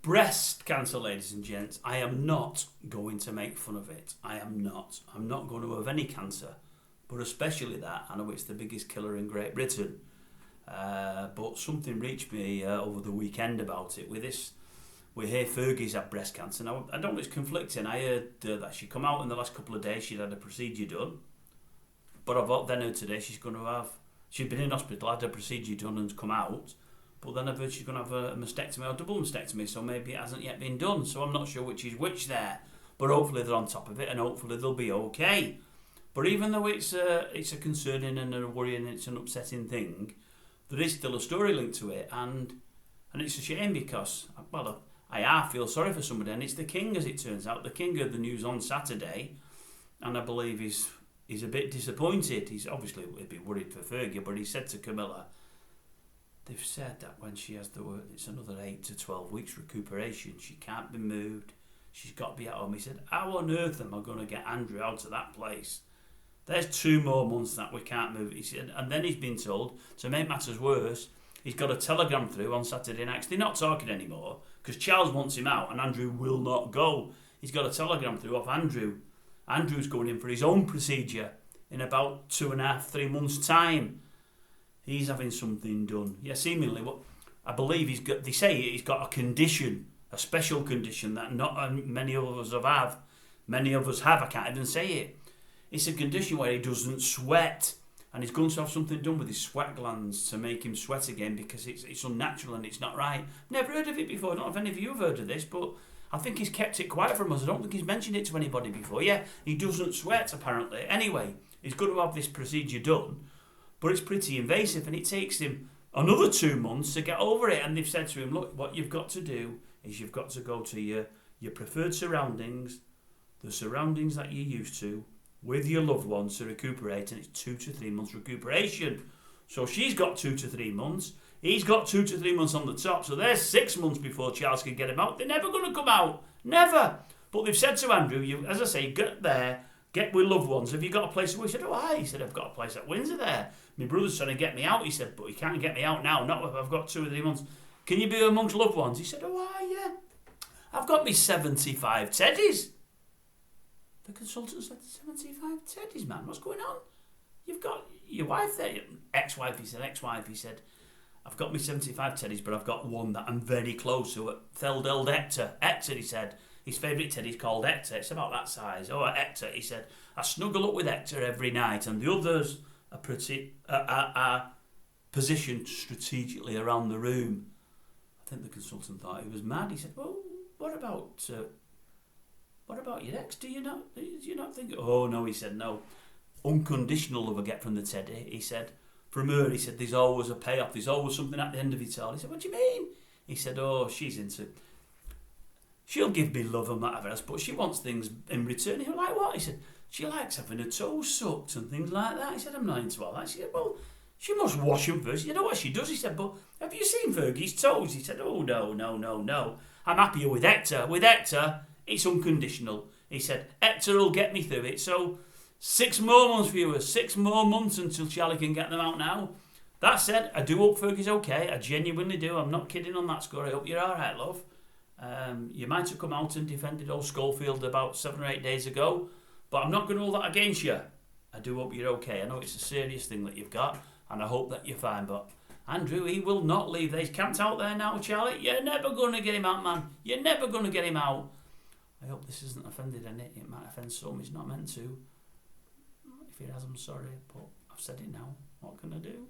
Breast cancer, ladies and gents, I am not going to make fun of it. I am not. I'm not going to have any cancer, but especially that. I know it's the biggest killer in Great Britain, but something reached me over the weekend about it. With this, we hear Fergie's had breast cancer. Now, I don't know, it's conflicting. I heard that she come out in the last couple of days, she'd had a procedure done, but I've then heard today she'd been in hospital, had a procedure done and come out. But then I've heard she's going to have a mastectomy or double mastectomy, so maybe it hasn't yet been done. So I'm not sure which is which there. But hopefully they're on top of it and hopefully they'll be okay. But even though it's a concerning and a worrying, it's an upsetting thing, there is still a story linked to it. And it's a shame because, well, I feel sorry for somebody. And it's the King, as it turns out. The King heard the news on Saturday. And I believe he's a bit disappointed. He's obviously a bit worried for Fergie, but he said to Camilla, they've said that when she has it's another 8 to 12 weeks recuperation. She can't be moved. She's got to be at home. He said, how on earth am I going to get Andrew out of that place? There's 2 more months that we can't move. He said, and then he's been told, to make matters worse, he's got a telegram through on Saturday night. They're not talking anymore because Charles wants him out and Andrew will not go. He's got a telegram through off Andrew. Andrew's going in for his own procedure in about 2.5, 3 months' time. He's having something done. Yeah, seemingly. What I believe they say he's got a condition, a special condition that not many of us have. Many of us have. I can't even say it. It's a condition where he doesn't sweat, and he's going to have something done with his sweat glands to make him sweat again because it's unnatural and it's not right. Never heard of it before. I don't know if any of you have heard of this, but I think he's kept it quiet from us. I don't think he's mentioned it to anybody before. Yeah, he doesn't sweat apparently. Anyway, he's going to have this procedure done. But it's pretty invasive and it takes him another 2 months to get over it. And they've said to him, look, what you've got to do is you've got to go to your preferred surroundings, the surroundings that you're used to, with your loved ones to recuperate. And it's 2 to 3 months recuperation. So she's got 2 to 3 months. He's got 2 to 3 months on the top. So there's 6 months before Charles can get him out. They're never going to come out. Never. But they've said to Andrew, as I say, get there. Get with loved ones. Have you got a place? He said, oh, aye. He said, I've got a place at Windsor there. My brother's trying to get me out. He said, but he can't get me out now. Not if I've got 2 or 3 months. Can you be amongst loved ones? He said, oh, aye, yeah. I've got me 75 teddies. The consultant said, 75 teddies, man. What's going on? You've got your wife there. Ex-wife, he said, I've got me 75 teddies, but I've got one that I'm very close to at Feldeld Hector. Hector, he said. His favourite teddy's called Hector. It's about that size. Oh, Hector, he said. I snuggle up with Hector every night, and the others are positioned strategically around the room. I think the consultant thought he was mad. He said, well, what about your ex? Do you not think? Oh, no, he said, no. Unconditional love I get from the teddy. He said, from her, he said, there's always a payoff. There's always something at the end of it all. He said, what do you mean? He said, oh, she'll give me love and whatever else, but she wants things in return. He was like, what? He said, she likes having her toes sucked and things like that. He said, I'm not into all that. She said, well, she must wash them first. You know what she does? He said, but have you seen Fergie's toes? He said, oh, no. I'm happier with Hector. With Hector, it's unconditional. He said, Hector will get me through it. So 6 more months, viewers. 6 more months until Charlie can get them out now. That said, I do hope Fergie's okay. I genuinely do. I'm not kidding on that score. I hope you're all right, love. You might have come out and defended old Schofield about 7 or 8 days ago, but I'm not going to hold that against you. I do hope you're okay. I know it's a serious thing that you've got, and I hope that you're fine, but Andrew, he will not leave there. He's camped out there now, Charlie. You're never going to get him out, man. You're never going to get him out. I hope this isn't offended any. It might offend some. He's not meant to. If he has, I'm sorry, but I've said it now. What can I do?